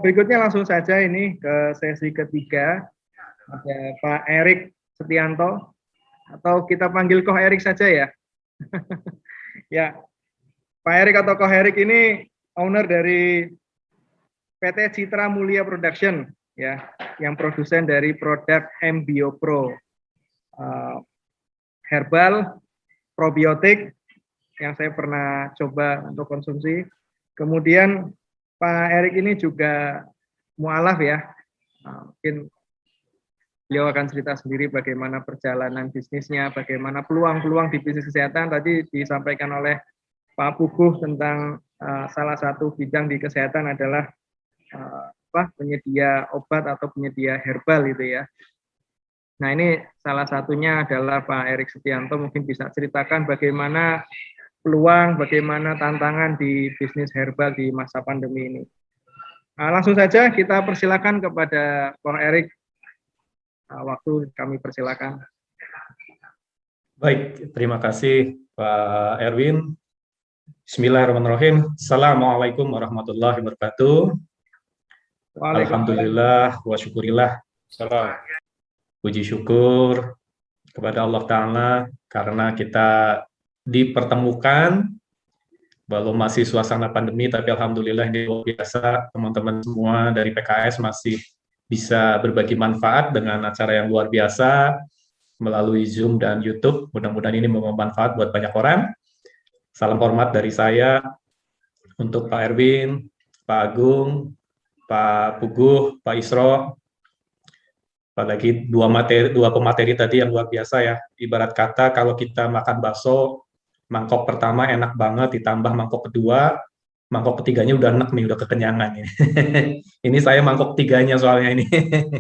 Berikutnya langsung saja ini ke sesi ketiga. Ada Pak Erik Setianto, atau kita panggil Koh Erik saja ya. Ya, Pak Erik atau Koh Erik ini owner dari PT Citra Mulia Production, ya, yang produsen dari produk MBio Pro, herbal, probiotik, yang saya pernah coba untuk konsumsi. Kemudian Pak Erik ini juga mualaf ya. Mungkin beliau akan cerita sendiri bagaimana perjalanan bisnisnya, bagaimana peluang-peluang di bisnis kesehatan. Tadi disampaikan oleh Pak Puguh tentang salah satu bidang di kesehatan adalah penyedia obat atau penyedia herbal itu ya. Nah, ini salah satunya adalah Pak Erik Setianto, mungkin bisa ceritakan bagaimana peluang, bagaimana tantangan di bisnis herbal di masa pandemi ini. Langsung saja kita persilakan kepada Pak Erik. Waktu kami persilakan. Baik, terima kasih Pak Erwin. Bismillahirrahmanirrahim. Assalamualaikum warahmatullahi wabarakatuh. Alhamdulillah wa syukurillah. Salam. Puji syukur kepada Allah Ta'ala karena kita dipertemukan walau masih suasana pandemi, tapi alhamdulillah ini luar biasa, teman-teman semua dari PKS masih bisa berbagi manfaat dengan acara yang luar biasa melalui Zoom dan YouTube. Mudah-mudahan ini membawa manfaat buat banyak orang. Salam hormat dari saya untuk Pak Erwin, Pak Agung, Pak Puguh, Pak Isro. Apalagi dua pemateri tadi yang luar biasa ya. Ibarat kata kalau kita makan bakso, mangkok pertama enak banget, ditambah mangkok kedua, mangkok ketiganya udah enak nih, udah kekenyangan ini. Ini saya mangkok tiganya soalnya ini.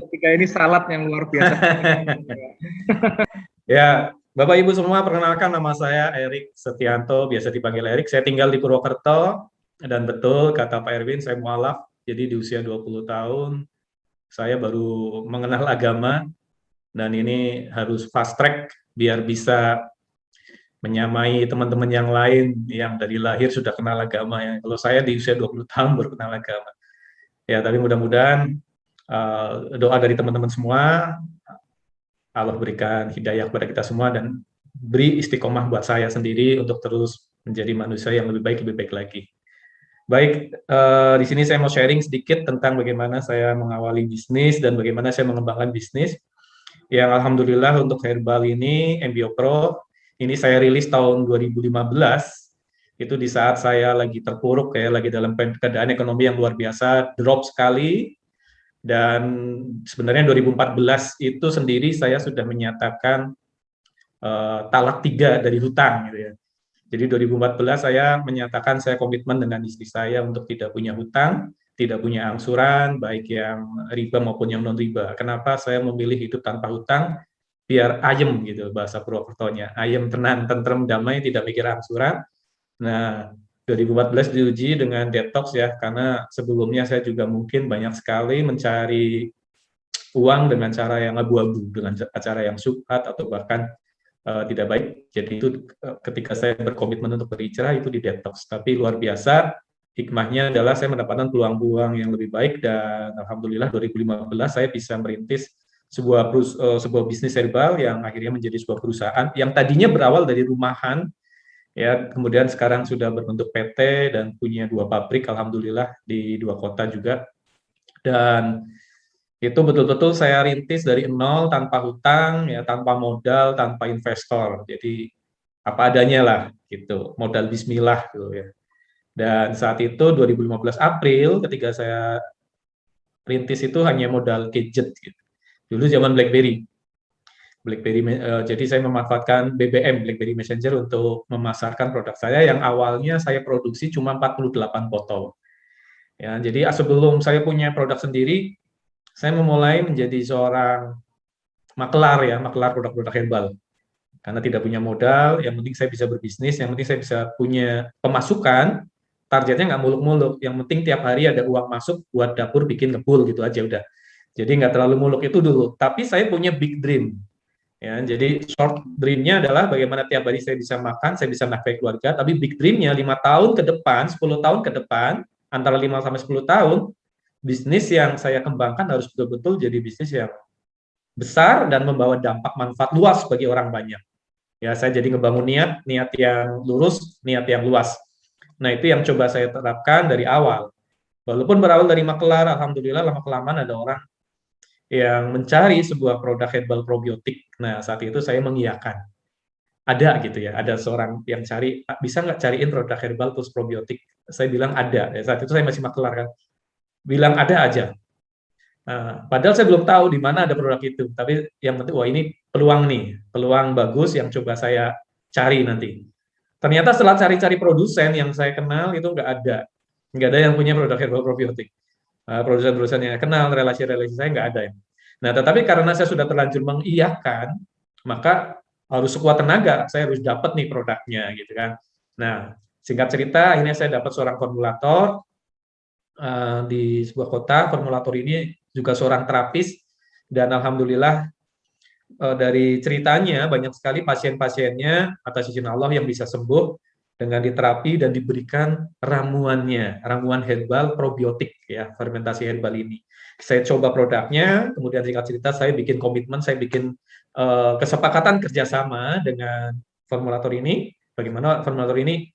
Ketiga ini salad yang luar biasa. Ya, Bapak Ibu semua, perkenalkan nama saya Erik Setianto, biasa dipanggil Erik. Saya tinggal di Purwokerto, dan betul kata Pak Erwin, saya mualaf. Jadi di usia 20 tahun, saya baru mengenal agama, dan ini harus fast track biar bisa menyamai teman-teman yang lain yang dari lahir sudah kenal agama. Ya. Kalau saya di usia 20 tahun baru kenal agama. Ya, tapi mudah-mudahan doa dari teman-teman semua, Allah berikan hidayah kepada kita semua dan beri istiqomah buat saya sendiri untuk terus menjadi manusia yang lebih baik lagi. Baik, di sini saya mau sharing sedikit tentang bagaimana saya mengawali bisnis dan bagaimana saya mengembangkan bisnis. Yang alhamdulillah untuk herbal ini, MBio Pro, ini saya rilis tahun 2015, itu di saat saya lagi terpuruk, kayak lagi dalam keadaan ekonomi yang luar biasa, drop sekali, dan sebenarnya 2014 itu sendiri saya sudah menyatakan talak 3 dari hutang gitu ya. Jadi 2014 saya menyatakan saya komitmen dengan istri saya untuk tidak punya hutang, tidak punya angsuran, baik yang riba maupun yang non riba. Kenapa saya memilih hidup tanpa hutang? Biar ayem gitu bahasa Purwokertonya, ayem, tenang, tentrem, damai, tidak mikir angsuran. Nah, 2014 diuji dengan detox ya, karena sebelumnya saya juga mungkin banyak sekali mencari uang dengan cara yang abu-abu, dengan cara yang syubhat atau bahkan tidak baik. Jadi itu ketika saya berkomitmen untuk berhijrah itu di detox. Tapi luar biasa, hikmahnya adalah saya mendapatkan peluang-peluang yang lebih baik dan alhamdulillah 2015 saya bisa merintis sebuah bisnis herbal yang akhirnya menjadi sebuah perusahaan yang tadinya berawal dari rumahan ya, kemudian sekarang sudah berbentuk PT dan punya 2 pabrik alhamdulillah di 2 kota juga. Dan itu betul-betul saya rintis dari nol, tanpa hutang, ya, tanpa modal, tanpa investor. Jadi apa adanya lah, gitu. Modal bismillah, gitu ya. Dan saat itu 2015 April, ketika saya rintis itu hanya modal gadget. Gitu. Dulu zaman BlackBerry. Jadi saya memanfaatkan BBM, BlackBerry Messenger, untuk memasarkan produk saya yang awalnya saya produksi cuma 48 botol. Ya, jadi sebelum saya punya produk sendiri, saya memulai menjadi seorang makelar ya, makelar produk-produk herbal. Karena tidak punya modal, yang penting saya bisa berbisnis, yang penting saya bisa punya pemasukan, targetnya nggak muluk-muluk, yang penting tiap hari ada uang masuk buat dapur bikin ngebul gitu aja udah. Jadi nggak terlalu muluk itu dulu. Tapi saya punya big dream. Ya, jadi short dream-nya adalah bagaimana tiap hari saya bisa makan, saya bisa nafkahi keluarga, tapi big dream-nya 5 tahun ke depan, 10 tahun ke depan, antara 5 sampai 10 tahun, bisnis yang saya kembangkan harus betul-betul jadi bisnis yang besar dan membawa dampak manfaat luas bagi orang banyak. Ya, saya jadi ngebangun niat yang lurus, niat yang luas. Nah, itu yang coba saya terapkan dari awal. Walaupun berawal dari makelar, alhamdulillah lama-kelamaan ada orang yang mencari sebuah produk herbal probiotik. Nah, saat itu saya mengiyakan. Ada gitu ya, ada seorang yang cari, bisa nggak cariin produk herbal plus probiotik? Saya bilang ada. Ya, saat itu saya masih makelar kan. Bilang ada aja. Padahal saya belum tahu di mana ada produk itu, tapi yang penting wah ini peluang nih, peluang bagus yang coba saya cari nanti. Ternyata setelah cari-cari produsen yang saya kenal itu nggak ada yang punya produk herbal probiotik. Produsen-produsen yang kenal, relasi-relasi saya nggak ada. Nah, tetapi karena saya sudah terlanjur mengiyakan, maka harus sekuat tenaga, saya harus dapat nih produknya gitu kan. Nah, singkat cerita, akhirnya saya dapat seorang formulator di sebuah kota. Formulator ini juga seorang terapis dan alhamdulillah dari ceritanya banyak sekali pasien-pasiennya atas izin Allah yang bisa sembuh dengan diterapi dan diberikan ramuannya, ramuan herbal probiotik ya, fermentasi herbal ini. Saya coba produknya, kemudian singkat cerita saya bikin komitmen, saya bikin kesepakatan kerjasama dengan formulator ini, bagaimana formulator ini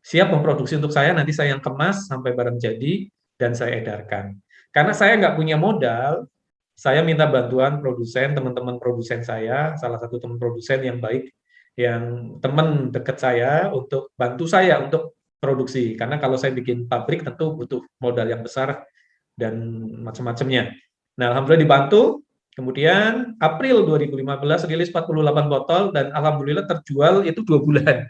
siap memproduksi untuk saya, nanti saya yang kemas sampai barang jadi dan saya edarkan. Karena saya nggak punya modal, saya minta bantuan produsen, teman-teman produsen saya, salah satu teman produsen yang baik, yang teman dekat saya untuk bantu saya untuk produksi. Karena kalau saya bikin pabrik tentu butuh modal yang besar dan macam-macamnya. Nah, alhamdulillah dibantu. Kemudian April 2015 rilis 48 botol dan alhamdulillah terjual itu 2 bulan.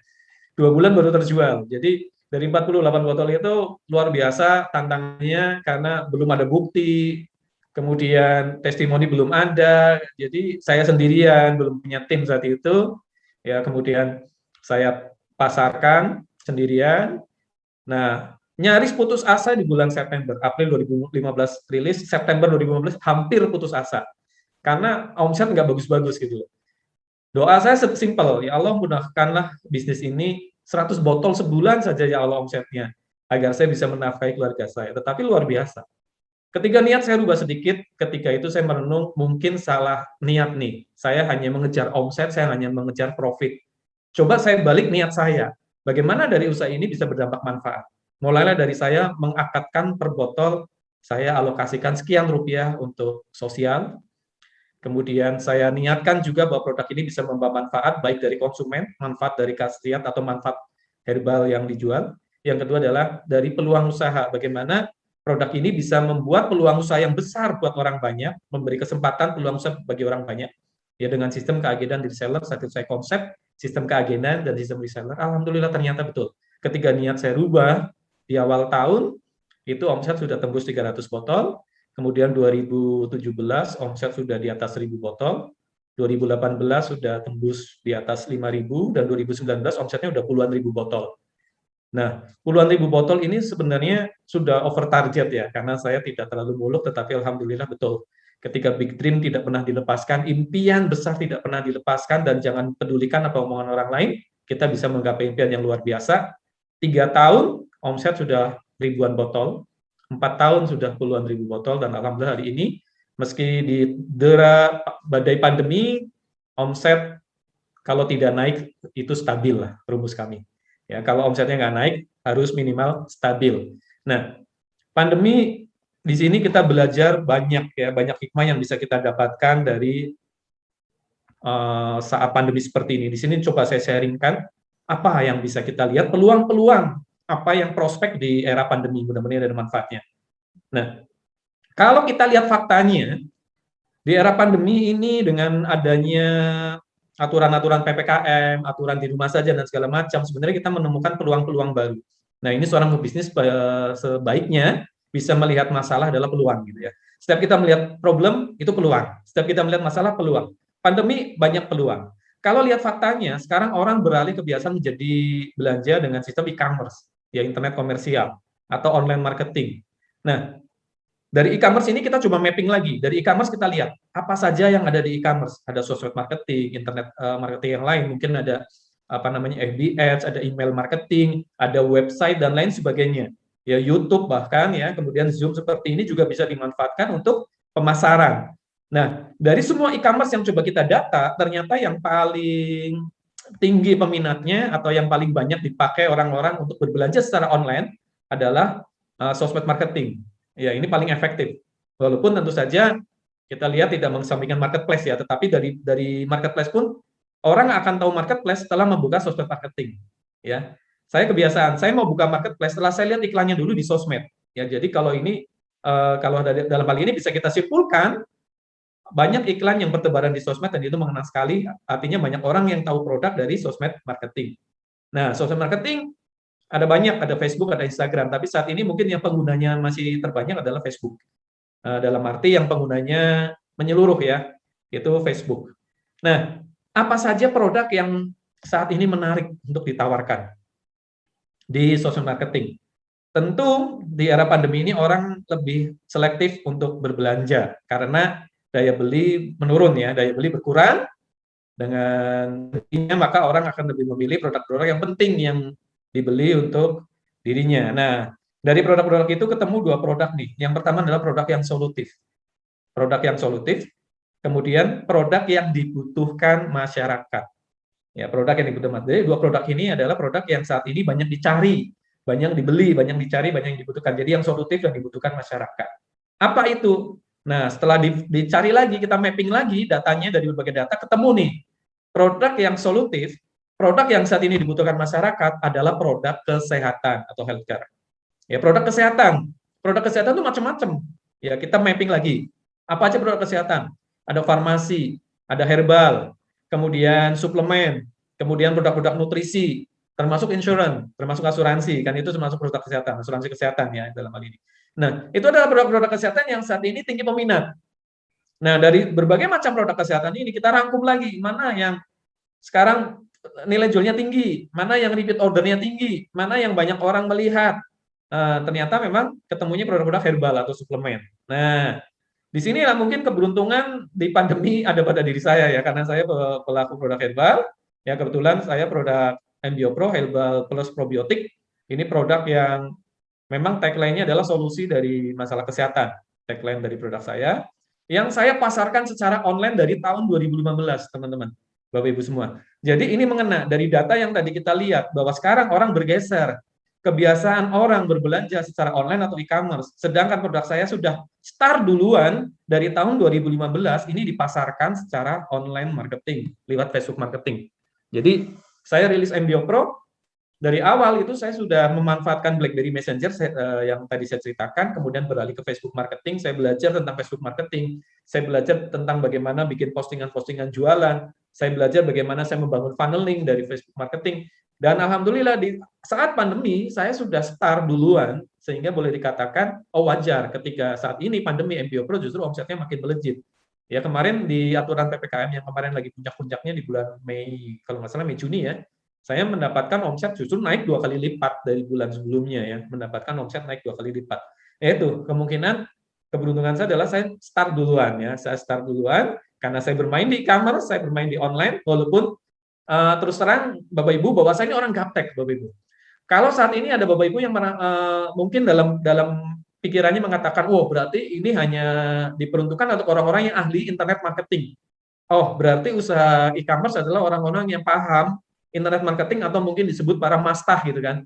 2 bulan baru terjual. Jadi dari 48 botol itu luar biasa tantangannya karena belum ada bukti, kemudian testimoni belum ada, jadi saya sendirian, belum punya tim saat itu, ya kemudian saya pasarkan sendirian. Nah, nyaris putus asa di bulan September, April 2015 rilis, September 2015 hampir putus asa, karena omset nggak bagus-bagus gitu. Doa saya simpel, ya Allah mudahkanlah bisnis ini 100 botol sebulan saja ya Allah omsetnya, agar saya bisa menafkahi keluarga saya. Tetapi luar biasa. Ketika niat saya rubah sedikit, ketika itu saya merenung, mungkin salah niat nih. Saya hanya mengejar omset, saya hanya mengejar profit. Coba saya balik niat saya. Bagaimana dari usaha ini bisa berdampak manfaat? Mulailah dari saya mengakatkan per botol, saya alokasikan sekian rupiah untuk sosial. Kemudian saya niatkan juga bahwa produk ini bisa membawa manfaat, baik dari konsumen, manfaat dari khasiat atau manfaat herbal yang dijual. Yang kedua adalah dari peluang usaha, bagaimana produk ini bisa membuat peluang usaha yang besar buat orang banyak, memberi kesempatan peluang usaha bagi orang banyak. Ya dengan sistem keagenan di reseller, saat itu saya konsep sistem keagenan dan sistem reseller, alhamdulillah ternyata betul. Ketika niat saya rubah di awal tahun, itu omset sudah tembus 300 botol, kemudian 2017 omset sudah di atas 1.000 botol, 2018 sudah tembus di atas 5.000, dan 2019 omsetnya udah puluhan ribu botol. Nah, puluhan ribu botol ini sebenarnya sudah over target ya, karena saya tidak terlalu muluk, tetapi alhamdulillah betul. Ketika big dream tidak pernah dilepaskan, impian besar tidak pernah dilepaskan, dan jangan pedulikan apa omongan orang lain, kita bisa menggapai impian yang luar biasa. 3 tahun, omset sudah ribuan botol, 4 tahun sudah puluhan ribu botol, dan alhamdulillah hari ini, meski di dera badai pandemi, omset kalau tidak naik, itu stabil lah rumus kami. Ya, kalau omsetnya nggak naik, harus minimal stabil. Nah, pandemi di sini kita belajar banyak ya, banyak hikmah yang bisa kita dapatkan dari saat pandemi seperti ini. Di sini coba saya sharingkan apa yang bisa kita lihat, peluang-peluang apa yang prospek di era pandemi, mudah-mudahan ada manfaatnya. Nah, kalau kita lihat faktanya, di era pandemi ini dengan adanya aturan-aturan PPKM, aturan di rumah saja dan segala macam, sebenarnya kita menemukan peluang-peluang baru. Nah, ini seorang pebisnis sebaiknya bisa melihat masalah adalah peluang gitu ya. Setiap kita melihat problem itu peluang. Setiap kita melihat masalah peluang. Pandemi banyak peluang. Kalau lihat faktanya, sekarang orang beralih kebiasaan menjadi belanja dengan sistem e-commerce, ya internet komersial atau online marketing. Nah, dari e-commerce ini kita coba mapping lagi. Dari e-commerce kita lihat apa saja yang ada di e-commerce. Ada sosmed marketing, internet marketing yang lain, mungkin ada apa namanya FB Ads, ada email marketing, ada website dan lain sebagainya. ya YouTube bahkan ya, kemudian Zoom seperti ini juga bisa dimanfaatkan untuk pemasaran. Nah, dari semua e-commerce yang coba kita data, ternyata yang paling tinggi peminatnya atau yang paling banyak dipakai orang-orang untuk berbelanja secara online adalah sosmed marketing. Ya, ini paling efektif. Walaupun tentu saja kita lihat tidak mengesampingkan marketplace ya, tetapi dari marketplace pun orang akan tahu marketplace setelah membuka sosmed marketing. Ya, saya kebiasaan, saya mau buka marketplace setelah saya lihat iklannya dulu di sosmed. Ya, jadi kalau ini kalau dalam hal ini bisa kita simpulkan banyak iklan yang bertebaran di sosmed dan itu mengenal sekali, artinya banyak orang yang tahu produk dari sosmed marketing. Nah, sosmed marketing ada banyak, ada Facebook, ada Instagram, tapi saat ini mungkin yang penggunanya masih terbanyak adalah Facebook. Dalam arti yang penggunanya menyeluruh ya, itu Facebook. Nah, apa saja produk yang saat ini menarik untuk ditawarkan di sosmed marketing? Tentu di era pandemi ini orang lebih selektif untuk berbelanja karena daya beli menurun ya, daya beli berkurang, dengan maka orang akan lebih memilih produk-produk yang penting yang dibeli untuk dirinya. Nah, dari produk-produk itu ketemu dua produk nih. Yang pertama adalah produk yang solutif. Produk yang solutif, kemudian produk yang dibutuhkan masyarakat. Ya, produk yang dibutuhkan. Jadi dua produk ini adalah produk yang saat ini banyak dicari, banyak dibeli, banyak dicari, banyak yang dibutuhkan. Jadi yang solutif yang dibutuhkan masyarakat. Apa itu? Nah, setelah dicari lagi, kita mapping lagi datanya dari berbagai data, ketemu nih produk yang solutif, produk yang saat ini dibutuhkan masyarakat adalah produk kesehatan atau healthcare. Ya, produk kesehatan itu macam-macam. Ya, kita mapping lagi. Apa aja produk kesehatan? Ada farmasi, ada herbal, kemudian suplemen, kemudian produk-produk nutrisi, termasuk insurance, termasuk asuransi, kan itu termasuk produk kesehatan, asuransi kesehatan ya dalam hal ini. Nah, itu adalah produk-produk kesehatan yang saat ini tinggi peminat. Nah, dari berbagai macam produk kesehatan ini kita rangkum lagi mana yang sekarang nilai jualnya tinggi, mana yang repeat ordernya tinggi, mana yang banyak orang melihat. Ternyata memang ketemunya produk-produk herbal atau suplemen. Nah, di sinilah mungkin keberuntungan di pandemi ada pada diri saya ya, karena saya pelaku produk herbal. Ya, kebetulan saya produk MBioPro Herbal Plus Probiotik. Ini produk yang memang tagline-nya adalah solusi dari masalah kesehatan. Tagline dari produk saya yang saya pasarkan secara online dari tahun 2015, teman-teman, Bapak Ibu semua. Jadi ini mengena dari data yang tadi kita lihat bahwa sekarang orang bergeser kebiasaan orang berbelanja secara online atau e-commerce. Sedangkan produk saya sudah start duluan dari tahun 2015 ini dipasarkan secara online marketing lewat Facebook marketing. Jadi saya rilis MBO Pro dari awal itu saya sudah memanfaatkan BlackBerry Messenger yang tadi saya ceritakan, kemudian beralih ke Facebook Marketing, saya belajar tentang Facebook Marketing, saya belajar tentang bagaimana bikin postingan-postingan jualan, saya belajar bagaimana saya membangun funneling dari Facebook Marketing, dan alhamdulillah di saat pandemi saya sudah start duluan, sehingga boleh dikatakan, oh wajar ketika saat ini pandemi MBO Pro justru omsetnya makin melejit. Ya kemarin di aturan PPKM yang kemarin lagi puncak-puncaknya di bulan Mei, kalau nggak salah Mei Juni ya, saya mendapatkan omset justru naik 2 kali lipat dari bulan sebelumnya ya, mendapatkan omset naik 2 kali lipat. Itu kemungkinan keberuntungan saya adalah saya start duluan ya, saya start duluan karena saya bermain di e-commerce, saya bermain di online, walaupun terus terang Bapak Ibu bahwa saya ini orang gaptek Bapak Ibu. Kalau saat ini ada Bapak Ibu yang mungkin dalam pikirannya mengatakan, oh berarti ini hanya diperuntukkan untuk orang-orang yang ahli internet marketing. Oh berarti usaha e-commerce adalah orang-orang yang paham internet marketing atau mungkin disebut para mastah gitu kan.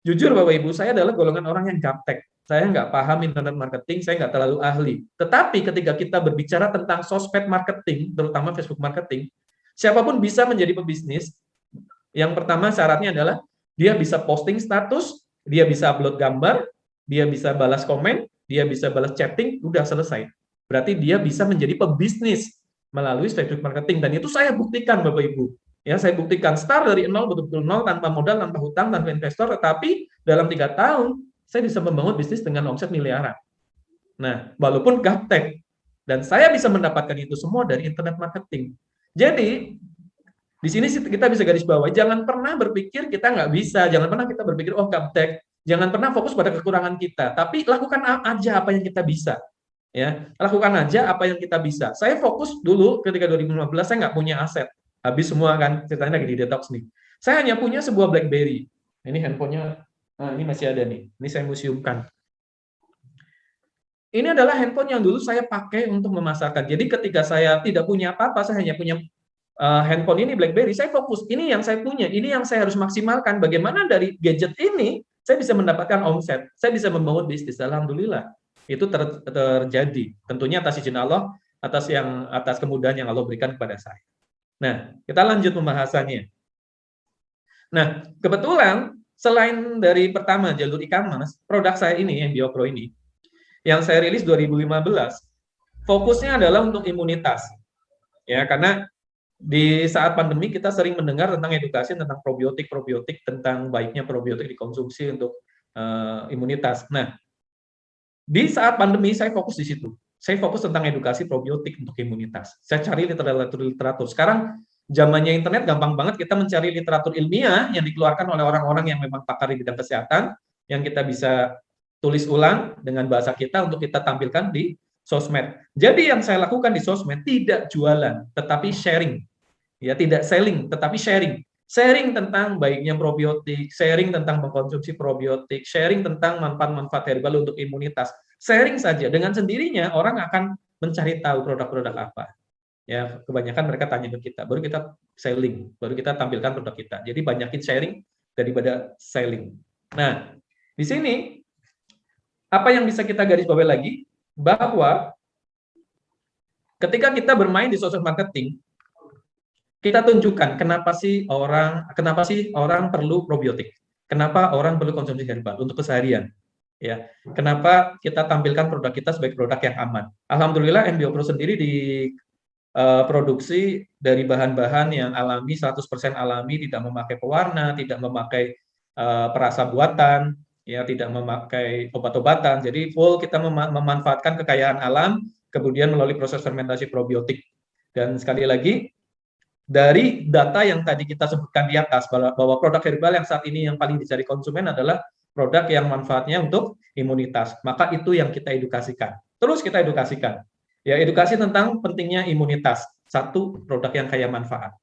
Jujur Bapak Ibu, saya adalah golongan orang yang gaptek. Saya nggak paham internet marketing, saya nggak terlalu ahli. Tetapi ketika kita berbicara tentang sosmed marketing, terutama Facebook marketing, siapapun bisa menjadi pebisnis. Yang pertama syaratnya adalah dia bisa posting status, dia bisa upload gambar, dia bisa balas komen, dia bisa balas chatting, udah selesai. Berarti dia bisa menjadi pebisnis melalui Facebook marketing. Dan itu saya buktikan Bapak Ibu. Ya, saya buktikan start dari nol, betul-betul nol, tanpa modal, tanpa hutang, tanpa investor, tetapi dalam 3 tahun saya bisa membangun bisnis dengan omset miliaran. Nah, walaupun gaptek, dan saya bisa mendapatkan itu semua dari internet marketing. Jadi, di sini kita bisa garis bawah, jangan pernah berpikir kita nggak bisa, jangan pernah kita berpikir, oh gaptek, jangan pernah fokus pada kekurangan kita, tapi lakukan aja apa yang kita bisa. Ya, lakukan aja apa yang kita bisa. Saya fokus dulu ketika 2015, saya nggak punya aset. Habis semua kan, ceritanya lagi di detox nih. Saya hanya punya sebuah BlackBerry. Ini handphonenya Nah, ini masih ada nih. Ini saya museumkan. Ini adalah handphone yang dulu saya pakai untuk memasarkan. Jadi ketika saya tidak punya apa-apa, saya hanya punya handphone ini BlackBerry, saya fokus. Ini yang saya punya, ini yang saya harus maksimalkan. Bagaimana dari gadget ini saya bisa mendapatkan omset, saya bisa membangun bisnis. Alhamdulillah itu terjadi. Tentunya atas izin Allah, atas kemudahan yang Allah berikan kepada saya. Nah, kita lanjut pembahasannya. Nah, kebetulan selain dari pertama jalur e-commerce, produk saya ini yang BioPro ini, yang saya rilis 2015, fokusnya adalah untuk imunitas. Ya, karena di saat pandemi kita sering mendengar tentang edukasi tentang probiotik, tentang baiknya probiotik dikonsumsi untuk imunitas. Nah, di saat pandemi saya fokus di situ. Saya fokus tentang edukasi probiotik untuk imunitas. Saya cari literatur. Sekarang zamannya internet, gampang banget kita mencari literatur ilmiah yang dikeluarkan oleh orang-orang yang memang pakar di bidang kesehatan, yang kita bisa tulis ulang dengan bahasa kita untuk kita tampilkan di sosmed. Jadi yang saya lakukan di sosmed tidak jualan, tetapi sharing. Ya, tidak selling, tetapi sharing. Sharing tentang baiknya probiotik, sharing tentang mengkonsumsi probiotik, sharing tentang manfaat-manfaat herbal untuk imunitas. Sharing saja, dengan sendirinya orang akan mencari tahu produk-produk apa. Ya, kebanyakan mereka tanya ke kita, baru kita selling, baru kita tampilkan produk kita. Jadi banyakin sharing daripada selling. Nah, di sini apa yang bisa kita garis bawahi lagi, bahwa ketika kita bermain di social marketing, kita tunjukkan kenapa sih orang perlu probiotik, kenapa orang perlu konsumsi herbal untuk keseharian, ya. Kenapa kita tampilkan produk kita sebagai produk yang aman. Alhamdulillah MBioPro sendiri diproduksi dari bahan-bahan yang alami, 100% alami, tidak memakai pewarna, tidak memakai perasa buatan, ya, tidak memakai obat-obatan. Jadi full kita memanfaatkan kekayaan alam, kemudian melalui proses fermentasi probiotik. Dan sekali lagi, dari data yang tadi kita sebutkan di atas, bahwa produk herbal yang saat ini yang paling dicari konsumen adalah produk yang manfaatnya untuk imunitas. Maka itu yang kita edukasikan. Terus kita edukasikan. Ya, edukasi tentang pentingnya imunitas. Satu, produk yang kaya manfaat.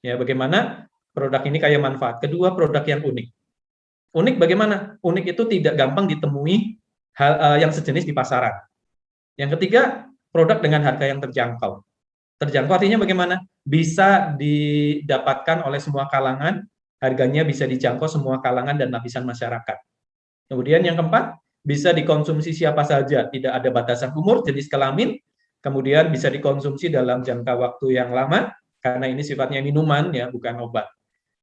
Ya, bagaimana produk ini kaya manfaat. Kedua, produk yang unik. Unik bagaimana? Unik itu tidak gampang ditemui yang sejenis di pasaran. Yang ketiga, produk dengan harga yang terjangkau. Terjangkau artinya bagaimana? Bisa didapatkan oleh semua kalangan, harganya bisa dijangkau semua kalangan dan lapisan masyarakat. Kemudian yang keempat, bisa dikonsumsi siapa saja, tidak ada batasan umur, jenis kelamin, kemudian bisa dikonsumsi dalam jangka waktu yang lama, karena ini sifatnya minuman, ya, bukan obat.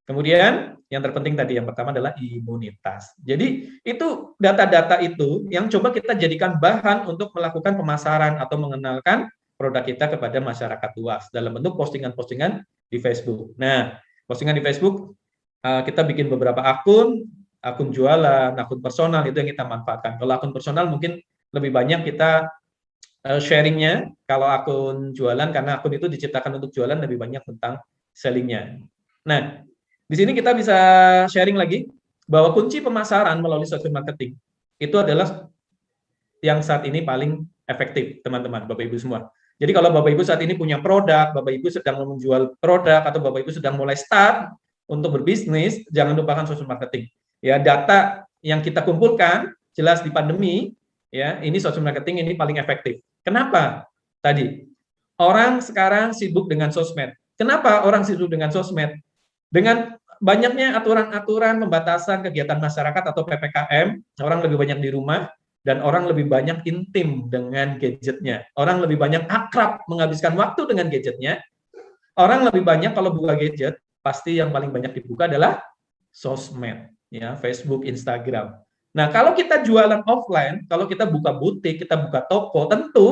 Kemudian yang terpenting tadi, yang pertama adalah imunitas. Jadi itu data-data itu yang coba kita jadikan bahan untuk melakukan pemasaran atau mengenalkan produk kita kepada masyarakat luas dalam bentuk postingan-postingan di Facebook. Nah, postingan di Facebook kita bikin beberapa akun jualan, akun personal itu yang kita manfaatkan. Kalau akun personal mungkin lebih banyak kita sharingnya. Kalau akun jualan, karena akun itu diciptakan untuk jualan, lebih banyak tentang sellingnya. Nah, di sini kita bisa sharing lagi bahwa kunci pemasaran melalui social marketing itu adalah yang saat ini paling efektif, teman-teman, Bapak Ibu semua. Jadi kalau Bapak Ibu saat ini punya produk, Bapak Ibu sedang menjual produk, atau Bapak Ibu sedang mulai start untuk berbisnis, jangan lupakan social marketing. Ya, data yang kita kumpulkan jelas di pandemi, ya, ini social marketing ini paling efektif. Kenapa? Tadi orang sekarang sibuk dengan sosmed. Kenapa orang sibuk dengan sosmed? Dengan banyaknya aturan-aturan pembatasan kegiatan masyarakat atau PPKM, orang lebih banyak di rumah, dan orang lebih banyak intim dengan gadgetnya. Orang lebih banyak akrab menghabiskan waktu dengan gadgetnya. Orang lebih banyak kalau buka gadget, pasti yang paling banyak dibuka adalah sosmed, ya, Facebook, Instagram. Nah, kalau kita jualan offline, kalau kita buka butik, kita buka toko, tentu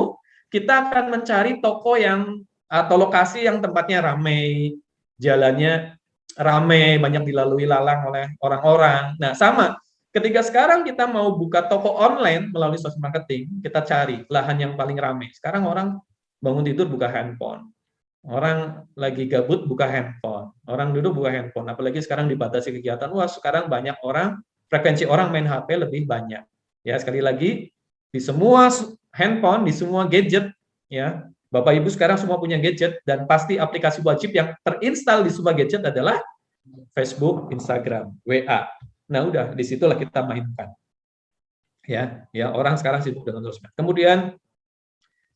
kita akan mencari toko yang atau lokasi yang tempatnya ramai, jalannya ramai, banyak dilalui lalang oleh orang-orang. Nah, sama. Ketika sekarang kita mau buka toko online melalui social marketing, kita cari lahan yang paling ramai. Sekarang orang bangun tidur buka handphone. Orang lagi gabut buka handphone. Orang duduk buka handphone. Apalagi sekarang dibatasi kegiatan. Wah, sekarang banyak orang, frekuensi orang main HP lebih banyak. Ya, sekali lagi, di semua handphone, di semua gadget, ya, Bapak Ibu sekarang semua punya gadget, dan pasti aplikasi wajib yang terinstall di semua gadget adalah Facebook, Instagram, WA. Nah, udah disitulah kita mainkan. Ya, orang sekarang sibuk dengan sosmed. Kemudian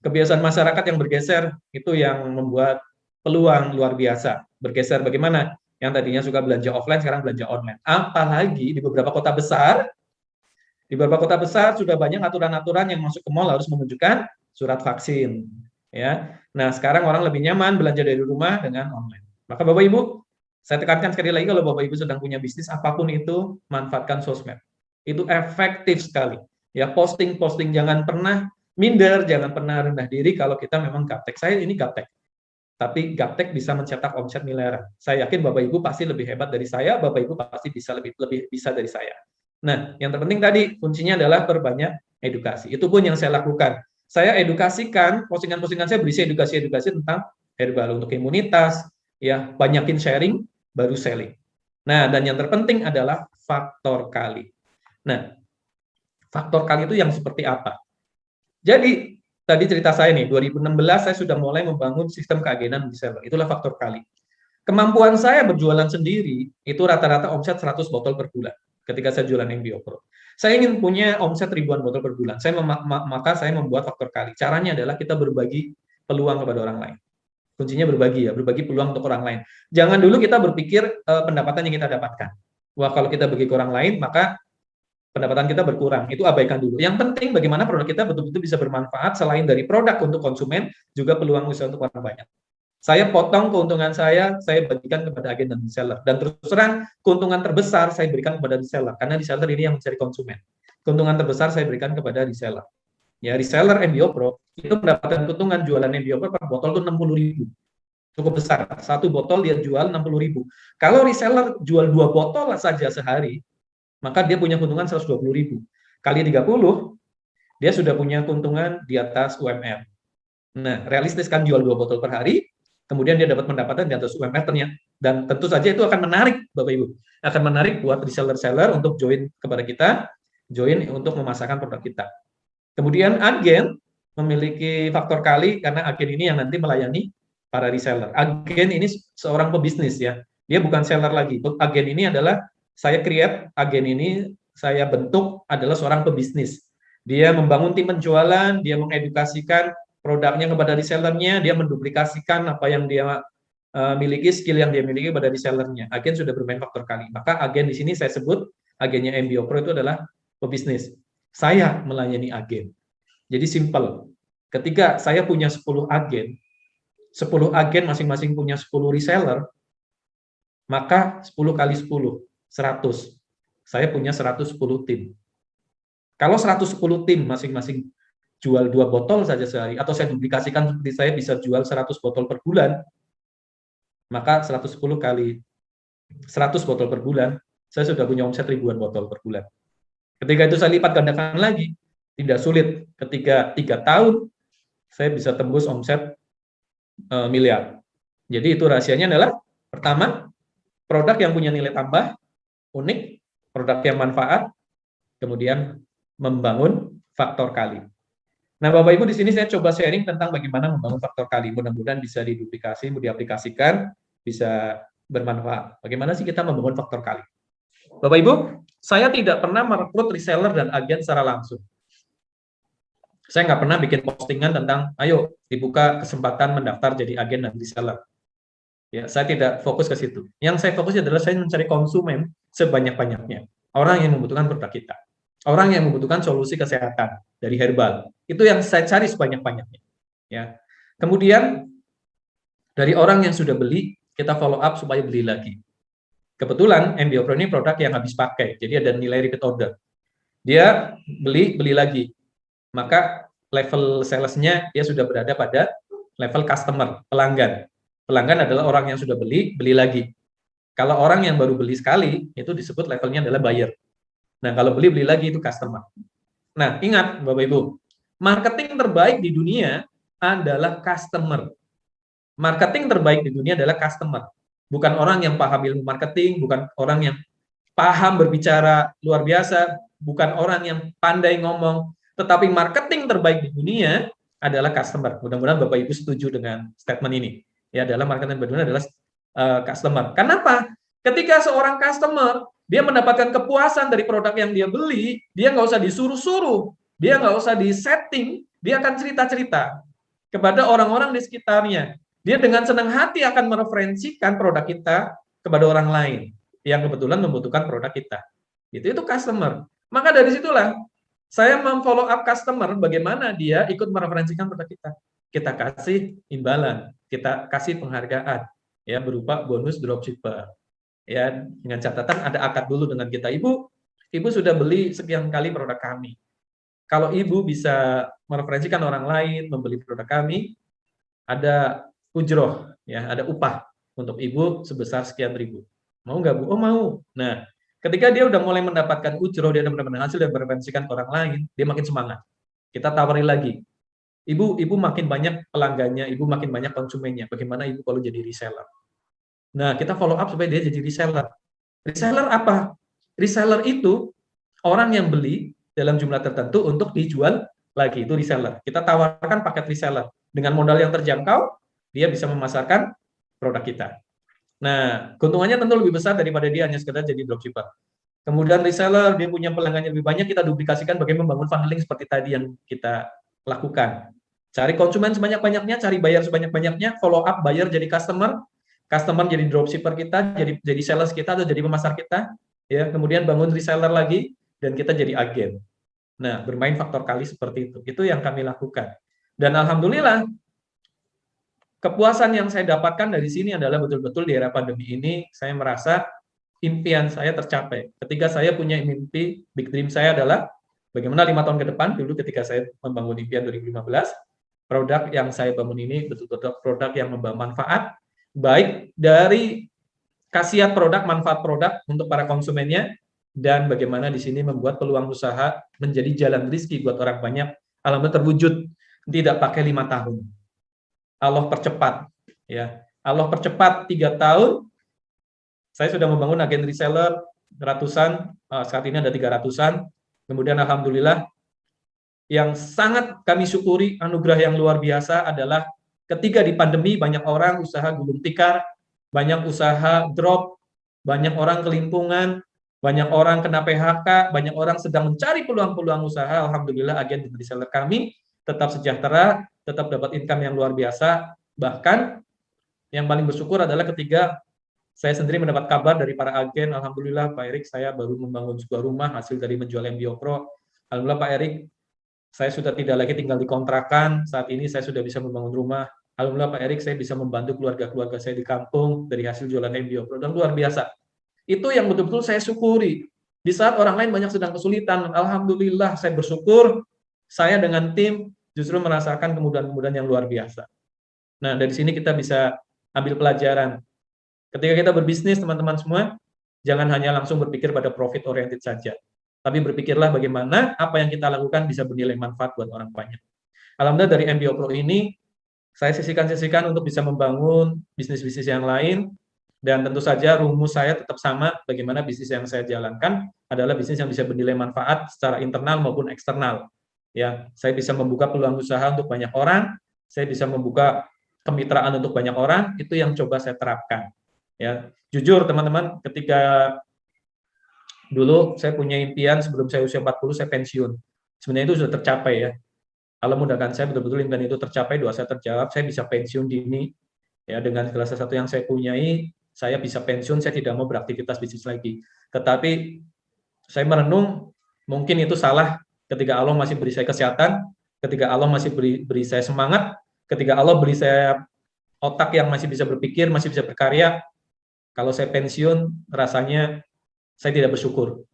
kebiasaan masyarakat yang bergeser itu yang membuat peluang luar biasa. Bergeser bagaimana? Yang tadinya suka belanja offline sekarang belanja online. Apalagi di beberapa kota besar, sudah banyak aturan-aturan yang masuk ke mall harus menunjukkan surat vaksin. Ya, nah sekarang orang lebih nyaman belanja dari rumah dengan online. Maka Bapak Ibu, saya tekankan sekali lagi kalau Bapak Ibu sedang punya bisnis apapun itu, manfaatkan sosmed. Itu efektif sekali. Ya, posting jangan pernah minder, jangan pernah rendah diri kalau kita memang gaptek. Saya ini gaptek. Tapi gaptek bisa mencetak omset miliaran. Saya yakin Bapak Ibu pasti lebih hebat dari saya, Bapak Ibu pasti bisa lebih bisa dari saya. Nah, yang terpenting tadi kuncinya adalah perbanyak edukasi. Itu pun yang saya lakukan. Saya edukasikan, postingan-postingan saya berisi edukasi-edukasi tentang herbal untuk imunitas, ya, banyakin sharing, baru selling. Nah, dan yang terpenting adalah faktor kali. Nah, faktor kali itu yang seperti apa? Jadi, tadi cerita saya nih, 2016 saya sudah mulai membangun sistem keagenan reseller. Itulah faktor kali. Kemampuan saya berjualan sendiri, itu rata-rata omset 100 botol per bulan ketika saya jualan MBO Pro. Saya ingin punya omset ribuan botol per bulan. Maka saya membuat faktor kali. Caranya adalah kita berbagi peluang kepada orang lain. Kuncinya berbagi ya, berbagi peluang untuk orang lain. Jangan dulu kita berpikir pendapatan yang kita dapatkan. Wah, kalau kita bagi ke orang lain, maka pendapatan kita berkurang. Itu abaikan dulu. Yang penting bagaimana produk kita betul-betul bisa bermanfaat selain dari produk untuk konsumen, juga peluang usaha untuk orang banyak. Saya potong keuntungan saya bagikan kepada agen dan reseller. Dan terus terang, keuntungan terbesar saya berikan kepada reseller, karena reseller ini yang mencari konsumen. Keuntungan terbesar saya berikan kepada reseller. Ya, reseller MBO Pro, itu mendapatkan keuntungan jualan MBO Pro per botol itu 60.000. Cukup besar. Satu botol dia jual 60.000. Kalau reseller jual 2 botol saja sehari, maka dia punya keuntungan 120.000. Kali 30, dia sudah punya keuntungan di atas UMR. Nah, realistis kan jual 2 botol per hari, kemudian dia dapat pendapatan di atas UMR ternyata. Dan tentu saja itu akan menarik, Bapak Ibu. Akan menarik buat reseller-seller untuk join kepada kita, join untuk memasarkan produk kita. Kemudian agen memiliki faktor kali, karena agen ini yang nanti melayani para reseller. Agen ini seorang pebisnis ya. Dia bukan seller lagi. Agen ini adalah, saya create agen ini, saya bentuk adalah seorang pebisnis. Dia membangun tim penjualan, dia mengedukasikan produknya kepada resellernya, dia menduplikasikan apa yang dia miliki, skill yang dia miliki pada resellernya. Agen sudah bermain faktor kali. Maka agen di sini saya sebut, agennya MBO Pro itu adalah pebisnis. Saya melayani agen. Jadi simple. Ketika saya punya 10 agen masing-masing punya 10 reseller, maka 10 kali 10, 100. Saya punya 110 tim. Kalau 110 tim masing-masing jual 2 botol saja sehari, atau saya duplikasikan seperti saya bisa jual 100 botol per bulan, maka 110 kali 100 botol per bulan, saya sudah punya omset ribuan botol per bulan. Ketika itu saya lipat gandakan lagi, tidak sulit. Ketika 3 tahun, saya bisa tembus omset miliar. Jadi itu rahasianya adalah, pertama, produk yang punya nilai tambah, unik, produk yang manfaat, kemudian membangun faktor kali. Nah, Bapak Ibu, di sini saya coba sharing tentang bagaimana membangun faktor kali. Mudah-mudahan bisa diduplikasi, diaplikasikan, bisa bermanfaat. Bagaimana sih kita membangun faktor kali? Bapak Ibu, saya tidak pernah merekrut reseller dan agen secara langsung. Saya nggak pernah bikin postingan tentang, ayo dibuka kesempatan mendaftar jadi agen dan reseller. Ya, saya tidak fokus ke situ. Yang saya fokus adalah saya mencari konsumen sebanyak-banyaknya. Orang yang membutuhkan produk kita. Orang yang membutuhkan solusi kesehatan dari herbal. Itu yang saya cari sebanyak-banyaknya. Ya. Kemudian dari orang yang sudah beli, kita follow up supaya beli lagi. Kebetulan MBO Pro ini produk yang habis pakai, jadi ada nilai repeat order. Dia beli lagi. Maka level salesnya dia sudah berada pada level customer, pelanggan. Pelanggan adalah orang yang sudah beli lagi. Kalau orang yang baru beli sekali, itu disebut levelnya adalah buyer. Nah, kalau beli lagi itu customer. Nah, ingat Bapak Ibu, marketing terbaik di dunia adalah customer. Marketing terbaik di dunia adalah customer. Bukan orang yang paham ilmu marketing, bukan orang yang paham berbicara luar biasa, bukan orang yang pandai ngomong, tetapi marketing terbaik di dunia adalah customer. Mudah-mudahan Bapak Ibu setuju dengan statement ini. Ya, adalah marketing terbaik di dunia adalah customer. Kenapa? Ketika seorang customer, dia mendapatkan kepuasan dari produk yang dia beli, dia nggak usah disuruh-suruh, dia nggak usah disetting, dia akan cerita-cerita kepada orang-orang di sekitarnya. Dia dengan senang hati akan mereferensikan produk kita kepada orang lain yang kebetulan membutuhkan produk kita. Itu customer. Maka dari situlah saya memfollow up customer bagaimana dia ikut mereferensikan produk kita. Kita kasih imbalan, kita kasih penghargaan ya berupa bonus dropshipper. Ya, dengan catatan ada akad dulu dengan kita. Ibu sudah beli sekian kali produk kami. Kalau ibu bisa mereferensikan orang lain membeli produk kami, ada ujroh, ya, ada upah untuk ibu sebesar sekian ribu. Mau nggak Bu? Oh mau. Nah, ketika dia udah mulai mendapatkan ujroh, dia udah mendapatkan hasil dan mereferensikan ke orang lain, dia makin semangat. Kita tawari lagi. Ibu makin banyak pelanggannya, ibu makin banyak konsumennya. Bagaimana ibu kalau jadi reseller? Nah, kita follow up supaya dia jadi reseller. Reseller apa? Reseller itu orang yang beli dalam jumlah tertentu untuk dijual lagi, itu reseller. Kita tawarkan paket reseller. Dengan modal yang terjangkau, dia bisa memasarkan produk kita. Nah, keuntungannya tentu lebih besar daripada dia hanya sekedar jadi dropshipper. Kemudian reseller, dia punya pelanggan yang lebih banyak, kita duplikasikan bagaimana membangun funneling seperti tadi yang kita lakukan. Cari konsumen sebanyak-banyaknya, cari buyer sebanyak-banyaknya, follow up buyer jadi customer jadi dropshipper kita, jadi sales kita atau jadi pemasar kita, ya. Kemudian bangun reseller lagi dan kita jadi agen. Nah, bermain faktor kali seperti itu. Itu yang kami lakukan. Dan alhamdulillah kepuasan yang saya dapatkan dari sini adalah betul-betul di era pandemi ini saya merasa impian saya tercapai. Ketika saya punya mimpi, big dream saya adalah bagaimana 5 tahun ke depan, dulu ketika saya membangun impian 2015, produk yang saya bangun ini betul-betul produk yang membawa manfaat, baik dari khasiat produk, manfaat produk untuk para konsumennya, dan bagaimana di sini membuat peluang usaha menjadi jalan rezeki buat orang banyak. Alhamdulillah terwujud, tidak pakai 5 tahun. Allah percepat, ya. Allah percepat 3 tahun. Saya sudah membangun agen reseller ratusan, saat ini ada 300-an. Kemudian alhamdulillah yang sangat kami syukuri, anugerah yang luar biasa adalah ketika di pandemi banyak orang usaha gulung tikar, banyak usaha drop, banyak orang kelimpungan, banyak orang kena PHK, banyak orang sedang mencari peluang-peluang usaha. Alhamdulillah agen reseller kami tetap sejahtera, tetap dapat income yang luar biasa. Bahkan yang paling bersyukur adalah ketika saya sendiri mendapat kabar dari para agen, alhamdulillah Pak Erik, saya baru membangun sebuah rumah hasil dari menjual MBO Pro. Alhamdulillah Pak Erik, saya sudah tidak lagi tinggal di kontrakan, saat ini saya sudah bisa membangun rumah. Alhamdulillah Pak Erik, saya bisa membantu keluarga-keluarga saya di kampung dari hasil jualan MBO Pro, dan luar biasa. Itu yang betul-betul saya syukuri. Di saat orang lain banyak sedang kesulitan, alhamdulillah saya bersyukur, saya dengan tim justru merasakan kemudahan-kemudahan yang luar biasa. Nah, dari sini kita bisa ambil pelajaran. Ketika kita berbisnis, teman-teman semua, jangan hanya langsung berpikir pada profit oriented saja. Tapi berpikirlah bagaimana apa yang kita lakukan bisa bernilai manfaat buat orang banyak. Alhamdulillah dari MBO Pro ini, saya sisihkan untuk bisa membangun bisnis-bisnis yang lain, dan tentu saja rumus saya tetap sama, bagaimana bisnis yang saya jalankan adalah bisnis yang bisa bernilai manfaat secara internal maupun eksternal. Ya, saya bisa membuka peluang usaha untuk banyak orang, saya bisa membuka kemitraan untuk banyak orang, itu yang coba saya terapkan. Ya, jujur teman-teman, ketika dulu saya punya impian sebelum saya usia 40 saya pensiun. Sebenarnya itu sudah tercapai ya. Allah mudahkan saya betul-betul impian itu tercapai, doa saya terjawab, saya bisa pensiun dini. Ya, dengan segala sesuatu yang saya punyai, saya bisa pensiun, saya tidak mau beraktivitas bisnis lagi. Tetapi saya merenung, mungkin itu salah ketika Allah masih beri saya kesehatan, ketika Allah masih beri saya semangat, ketika Allah beri saya otak yang masih bisa berpikir, masih bisa berkarya. Kalau saya pensiun, rasanya saya tidak bersyukur.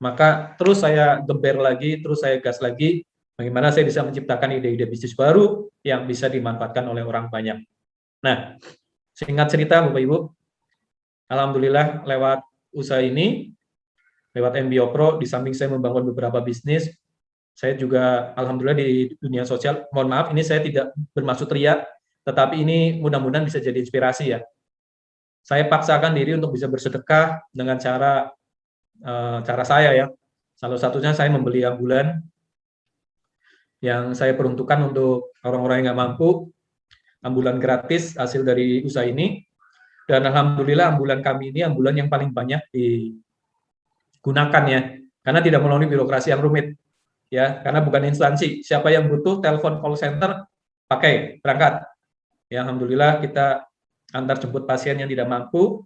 Maka terus saya geber lagi, terus saya gas lagi, bagaimana saya bisa menciptakan ide-ide bisnis baru yang bisa dimanfaatkan oleh orang banyak. Nah, singkat cerita Bapak Ibu, alhamdulillah lewat usaha ini, lewat MBO Pro, di samping saya membangun beberapa bisnis, saya juga alhamdulillah di dunia sosial, mohon maaf ini saya tidak bermaksud riak, tetapi ini mudah-mudahan bisa jadi inspirasi ya. Saya paksakan diri untuk bisa bersedekah dengan cara saya ya. Salah satunya saya membeli ambulan yang saya peruntukkan untuk orang-orang yang nggak mampu, ambulan gratis hasil dari usaha ini. Dan alhamdulillah ambulan kami ini ambulan yang paling banyak digunakan ya, karena tidak melalui birokrasi yang rumit ya, karena bukan instansi. Siapa yang butuh telepon call center, pakai berangkat. Ya, alhamdulillah kita antar jemput pasien yang tidak mampu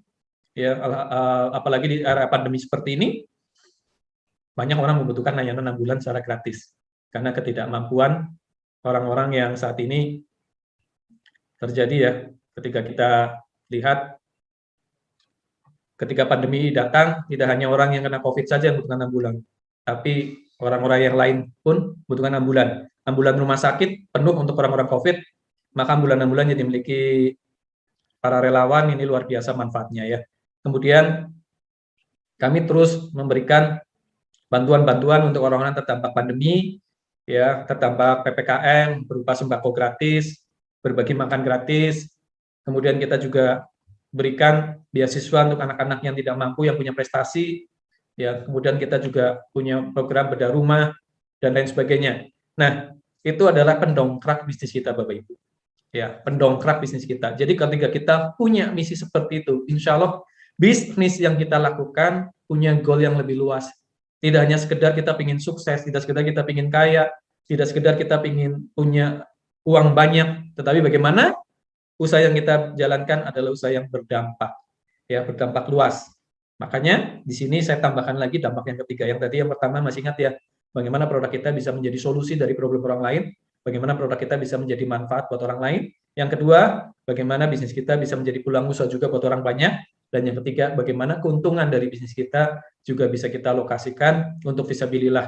ya, apalagi di era pandemi seperti ini, banyak orang membutuhkan layanan ambulan secara gratis karena ketidakmampuan orang-orang yang saat ini terjadi ya. Ketika kita lihat ketika pandemi datang, tidak hanya orang yang kena COVID saja yang membutuhkan ambulan, tapi orang-orang yang lain pun membutuhkan ambulan. Ambulan rumah sakit penuh untuk orang-orang COVID, maka ambulan-ambulan yang dimiliki para relawan ini luar biasa manfaatnya ya. Kemudian kami terus memberikan bantuan-bantuan untuk orang-orang terdampak pandemi, ya, terdampak PPKM berupa sembako gratis, berbagi makan gratis. Kemudian kita juga berikan beasiswa untuk anak-anak yang tidak mampu, yang punya prestasi, ya. Kemudian kita juga punya program bedah rumah dan lain sebagainya. Nah, itu adalah pendongkrak bisnis kita, Bapak Ibu. Ya, pendongkrak bisnis kita. Jadi ketika kita punya misi seperti itu, insya Allah bisnis yang kita lakukan punya goal yang lebih luas. Tidak hanya sekedar kita ingin sukses, tidak sekedar kita ingin kaya, tidak sekedar kita ingin punya uang banyak, tetapi bagaimana usaha yang kita jalankan adalah usaha yang berdampak, ya, berdampak luas. Makanya di sini saya tambahkan lagi dampak yang ketiga. Yang tadi yang pertama masih ingat ya, bagaimana produk kita bisa menjadi solusi dari problem orang lain, bagaimana produk kita bisa menjadi manfaat buat orang lain. Yang kedua, bagaimana bisnis kita bisa menjadi peluang usaha juga buat orang banyak. Dan yang ketiga, bagaimana keuntungan dari bisnis kita juga bisa kita alokasikan untuk fisabilillah,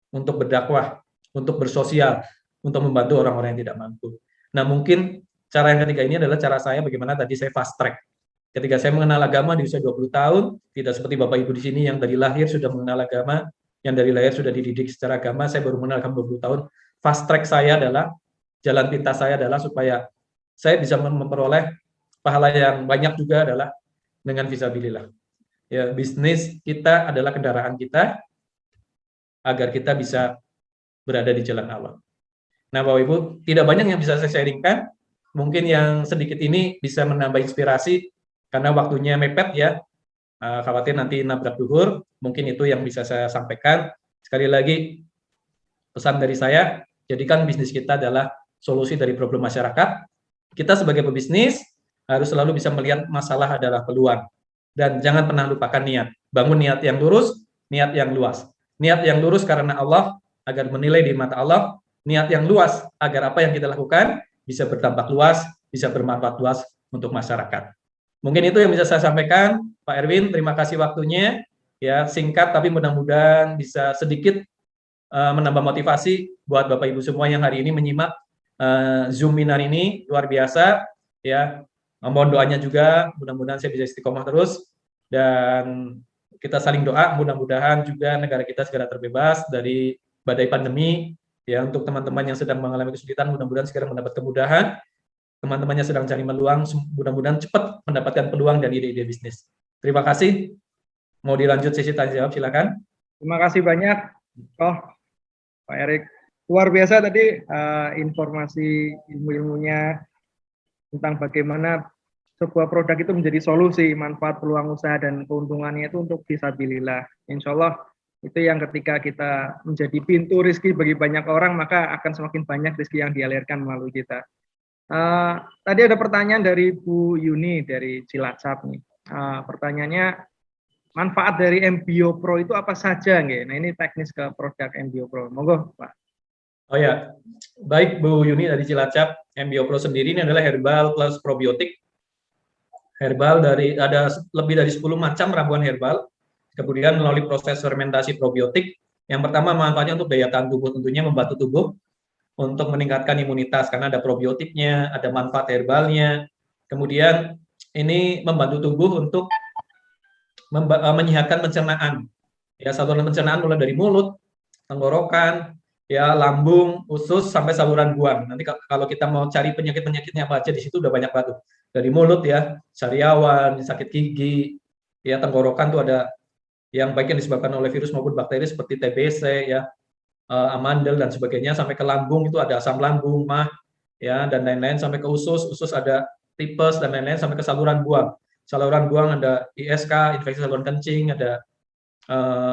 untuk berdakwah, untuk bersosial, untuk membantu orang-orang yang tidak mampu. Nah, mungkin cara yang ketiga ini adalah cara saya bagaimana tadi saya fast track. Ketika saya mengenal agama di usia 20 tahun, tidak seperti Bapak Ibu di sini yang dari lahir sudah mengenal agama, yang dari lahir sudah dididik secara agama, saya baru mengenal agama 20 tahun. Fast track saya adalah, jalan pintas saya adalah supaya saya bisa memperoleh pahala yang banyak juga adalah dengan fisabilillah. Ya, bisnis kita adalah kendaraan kita agar kita bisa berada di jalan Allah. Nah, Bapak Ibu, tidak banyak yang bisa saya sharingkan. Mungkin yang sedikit ini bisa menambah inspirasi karena waktunya mepet ya. Khawatir nanti nabrak duhur. Mungkin itu yang bisa saya sampaikan. Sekali lagi, pesan dari saya, jadikan bisnis kita adalah solusi dari problem masyarakat. Kita sebagai pebisnis harus selalu bisa melihat masalah adalah peluang. Dan jangan pernah lupakan niat. Bangun niat yang lurus, niat yang luas. Niat yang lurus karena Allah, agar menilai di mata Allah. Niat yang luas, agar apa yang kita lakukan bisa berdampak luas, bisa bermanfaat luas untuk masyarakat. Mungkin itu yang bisa saya sampaikan, Pak Erwin. Terima kasih waktunya. Ya, singkat tapi mudah-mudahan bisa sedikit menambah motivasi buat Bapak Ibu semua yang hari ini menyimak Zoom webinar ini. Luar biasa ya. Mohon doanya juga, mudah-mudahan saya bisa istiqomah terus dan kita saling doa, mudah-mudahan juga negara kita segera terbebas dari badai pandemi. Ya, untuk teman-teman yang sedang mengalami kesulitan, mudah-mudahan segera mendapat kemudahan. Teman-teman yang sedang cari peluang, mudah-mudahan cepat mendapatkan peluang dan ide-ide bisnis. Terima kasih. Mau dilanjut sesi tanya jawab, silakan. Terima kasih banyak, Pak Erik. Luar biasa tadi informasi ilmu-ilmunya tentang bagaimana sebuah produk itu menjadi solusi, manfaat, peluang usaha, dan keuntungannya itu untuk fisabilillah. Insya Allah itu yang ketika kita menjadi pintu rezeki bagi banyak orang, maka akan semakin banyak rezeki yang dialirkan melalui kita. Tadi ada pertanyaan dari Bu Yuni dari Cilacap nih. Pertanyaannya, manfaat dari MBio Pro itu apa saja? Nah, ini teknis ke produk MBio Pro. Monggo, Pak. Oh ya, baik Bu Yuni dari Cilacap. MBio Pro sendiri ini adalah herbal plus probiotik. Herbal ada lebih dari 10 macam ramuan herbal. Kemudian melalui proses fermentasi probiotik, yang pertama manfaatnya untuk daya tahan tubuh, tentunya membantu tubuh untuk meningkatkan imunitas karena ada probiotiknya, ada manfaat herbalnya. Kemudian ini membantu tubuh untuk menyehatkan pencernaan. Ya, saluran pencernaan mulai dari mulut, tenggorokan, ya, lambung, usus sampai saluran buang. Nanti kalau kita mau cari penyakit-penyakitnya apa aja di situ udah banyak banget. Dari mulut ya, sariawan, sakit gigi, ya, tenggorokan tuh ada yang baik yang disebabkan oleh virus maupun bakteri seperti TBC ya, amandel dan sebagainya, sampai ke lambung itu ada asam lambung, mah ya, dan lain-lain, sampai ke usus ada tipes dan lain-lain sampai ke saluran buang. Saluran buang ada ISK, infeksi saluran kencing, ada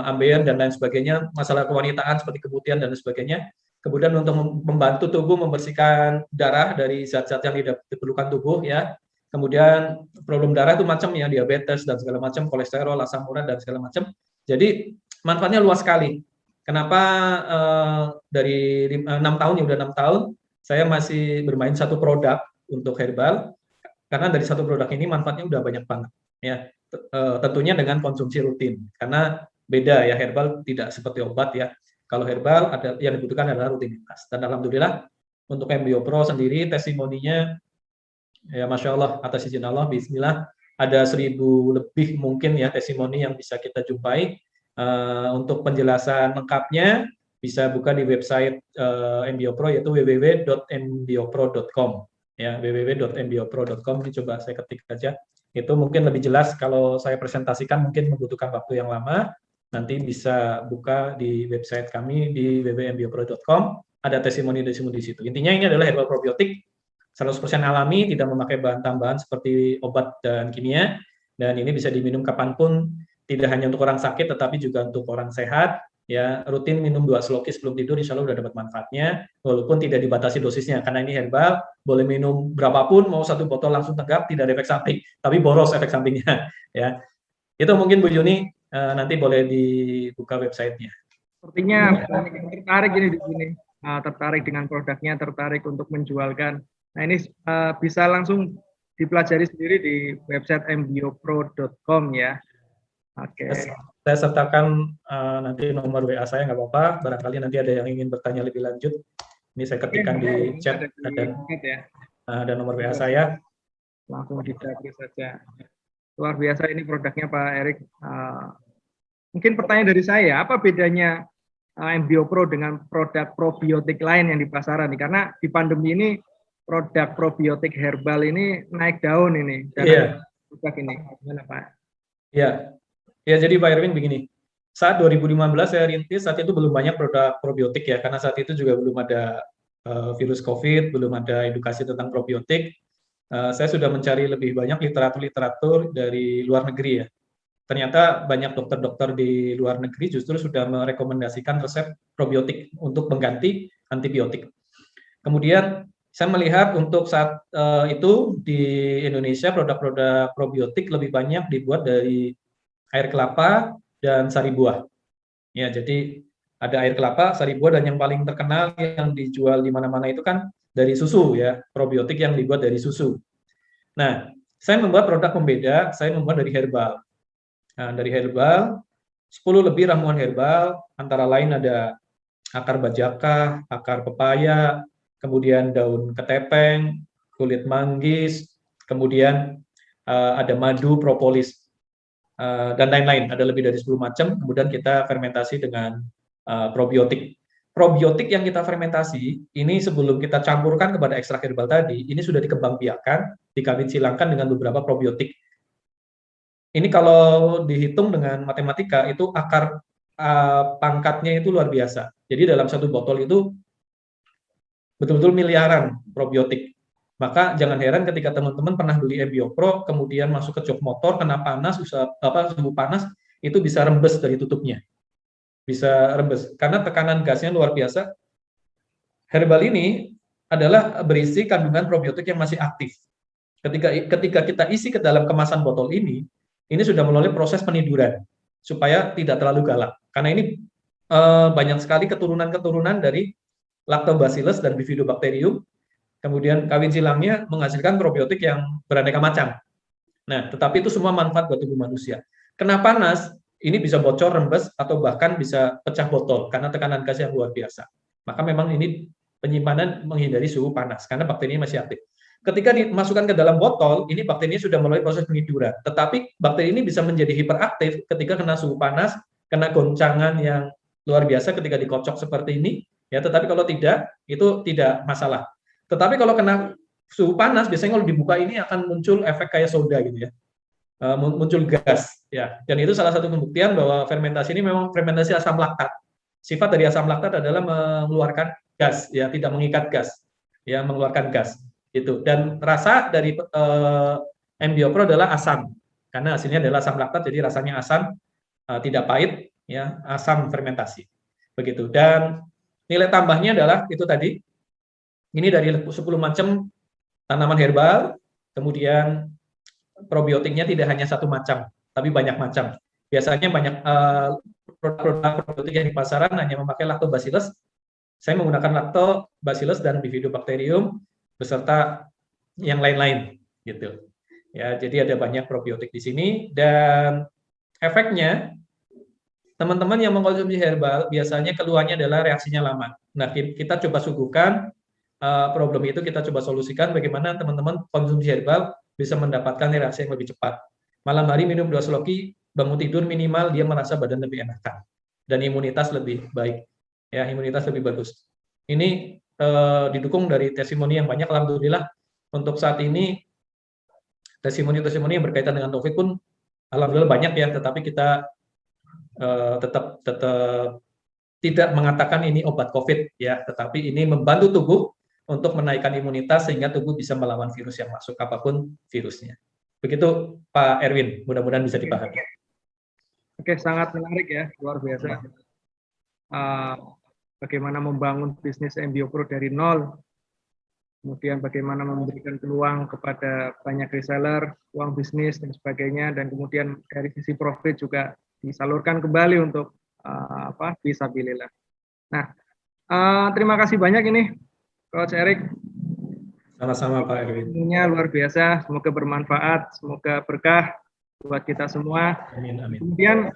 ambeien dan lain sebagainya, masalah kewanitaan seperti keputihan dan sebagainya. Kemudian untuk membantu tubuh membersihkan darah dari zat-zat yang tidak diperlukan tubuh ya. Kemudian problem darah itu macam ya, diabetes dan segala macam, kolesterol, asam urat dan segala macam. Jadi manfaatnya luas sekali. Kenapa dari 6 tahun ya udah 6 tahun saya masih bermain satu produk untuk herbal, karena dari satu produk ini manfaatnya udah banyak banget ya. Tentunya dengan konsumsi rutin, karena beda ya, herbal tidak seperti obat ya. Kalau herbal ada yang dibutuhkan adalah rutinitas, dan alhamdulillah untuk MBO Pro sendiri testimoninya ya Masya Allah, atas izin Allah, bismillah, ada 1000 lebih mungkin ya testimoni yang bisa kita jumpai. Untuk penjelasan lengkapnya bisa buka di website MBO Pro, yaitu www.mbopro.com ya, www.mbopro.com. Ini coba saya ketik aja, itu mungkin lebih jelas. Kalau saya presentasikan mungkin membutuhkan waktu yang lama, nanti bisa buka di website kami di www.mbopro.com, ada testimoni-testimoni di situ. Intinya ini adalah herbal probiotik 100% alami, tidak memakai bahan tambahan seperti obat dan kimia, dan ini bisa diminum kapanpun, tidak hanya untuk orang sakit tetapi juga untuk orang sehat ya. Rutin minum 2 selokis sebelum tidur, insya Allah udah dapat manfaatnya, walaupun tidak dibatasi dosisnya, karena ini herbal, boleh minum berapapun, mau 1 botol langsung tegap, tidak ada efek samping, tapi boros efek sampingnya ya. Itu mungkin Bu Yuni, nanti boleh dibuka websitenya. Sepertinya banyak yang tertarik ini di sini, tertarik dengan produknya, tertarik untuk menjualkan. Nah ini bisa langsung dipelajari sendiri di website mbopro.com ya. Oke. Saya sertakan nanti nomor WA saya, nggak apa-apa. Barangkali nanti ada yang ingin bertanya lebih lanjut. Ini saya ketikkan di chat, ada nomor WA saya. Langsung dicari saja. Luar biasa ini produknya Pak Erik. Mungkin pertanyaan dari saya, apa bedanya MBO Pro dengan produk probiotik lain yang di pasaran nih? Karena di pandemi ini produk probiotik herbal ini naik daun ini. Produk ini gimana Pak? Iya. Ya, jadi Pak Erwin begini. Saat 2015 saya rintis, saat itu belum banyak produk probiotik ya, karena saat itu juga belum ada virus COVID, belum ada edukasi tentang probiotik. Saya sudah mencari lebih banyak literatur-literatur dari luar negeri ya. Ternyata banyak dokter-dokter di luar negeri justru sudah merekomendasikan resep probiotik untuk mengganti antibiotik. Kemudian saya melihat untuk saat itu di Indonesia produk-produk probiotik lebih banyak dibuat dari air kelapa dan sari buah. Ya, jadi ada air kelapa, sari buah, dan yang paling terkenal yang dijual di mana-mana itu kan dari susu ya, probiotik yang dibuat dari susu. Nah, saya membuat produk pembeda, saya membuat dari herbal. Nah, dari herbal 10 lebih ramuan herbal, antara lain ada akar bajaka, akar pepaya, kemudian daun ketepeng, kulit manggis, kemudian ada madu, propolis, dan lain-lain. Ada lebih dari 10 macam. Kemudian kita fermentasi dengan probiotik. Probiotik yang kita fermentasi ini sebelum kita campurkan kepada ekstrak herbal tadi, ini sudah dikembangbiakkan, dikawin silangkan dengan beberapa probiotik. Ini kalau dihitung dengan matematika itu akar pangkatnya itu luar biasa. Jadi dalam satu botol itu betul-betul miliaran probiotik. Maka jangan heran ketika teman-teman pernah beli MBO Pro, kemudian masuk ke jok motor, kena panas, suhu panas, itu bisa rembes dari tutupnya. Bisa rembes, karena tekanan gasnya luar biasa. Herbal ini adalah berisi kandungan probiotik yang masih aktif. Ketika kita isi ke dalam kemasan botol ini sudah melalui proses peniduran, supaya tidak terlalu galak. Karena ini banyak sekali keturunan-keturunan dari Lactobacillus dan Bifidobacterium, kemudian kawin silangnya menghasilkan probiotik yang beraneka macam. Nah, tetapi itu semua manfaat buat tubuh manusia. Kena panas, ini bisa bocor, rembes, atau bahkan bisa pecah botol karena tekanan gas yang luar biasa. Maka memang ini penyimpanan menghindari suhu panas karena bakterinya masih aktif. Ketika dimasukkan ke dalam botol, ini bakterinya sudah melalui proses peniduran. Tetapi bakteri ini bisa menjadi hiperaktif ketika kena suhu panas, kena goncangan yang luar biasa ketika dikocok seperti ini. Ya, tetapi kalau tidak, itu tidak masalah. Tetapi kalau kena suhu panas, biasanya kalau dibuka ini akan muncul efek kayak soda gitu ya, muncul gas ya. Dan itu salah satu pembuktian bahwa fermentasi ini memang fermentasi asam laktat. Sifat dari asam laktat adalah mengeluarkan gas ya, tidak mengikat gas ya, mengeluarkan gas. gitu. Dan rasa dari MBio Pro adalah asam, karena hasilnya adalah asam laktat, jadi rasanya asam, tidak pahit, ya, asam fermentasi, begitu. Dan nilai tambahnya adalah itu tadi, ini dari 10 macam tanaman herbal, kemudian probiotiknya tidak hanya satu macam, tapi banyak macam. Biasanya banyak produk-produk probiotik yang di pasaran hanya memakai lactobacillus. Saya menggunakan lactobacillus dan bifidobacterium beserta yang lain-lain, gitu. Ya, jadi ada banyak probiotik di sini, dan efeknya teman-teman yang mengkonsumsi herbal biasanya keluhannya adalah reaksinya lama. Nah, kita coba suguhkan problem itu, kita coba solusikan bagaimana teman-teman konsumsi herbal bisa mendapatkan reaksi yang lebih cepat. Malam hari minum 2 sloki, bangun tidur minimal dia merasa badan lebih enakan dan imunitas lebih baik. Ya, imunitas lebih bagus. Ini didukung dari testimoni yang banyak, alhamdulillah. Untuk saat ini testimoni-testimoni yang berkaitan dengan COVID pun alhamdulillah banyak ya, tetapi kita tetap tidak mengatakan ini obat COVID ya, tetapi ini membantu tubuh untuk menaikkan imunitas sehingga tubuh bisa melawan virus yang masuk, apapun virusnya. Begitu Pak Erwin, mudah-mudahan bisa dipahami. Oke, sangat menarik ya, luar biasa. Bagaimana membangun bisnis MBio Pro dari nol, kemudian bagaimana memberikan peluang kepada banyak reseller, uang bisnis dan sebagainya, dan kemudian dari sisi profit juga disalurkan kembali untuk fisabilillah. Nah, terima kasih banyak ini Coach Erik. Sama-sama Pak Erwin. Ini luar biasa, semoga bermanfaat, semoga berkah buat kita semua. Amin, amin. Kemudian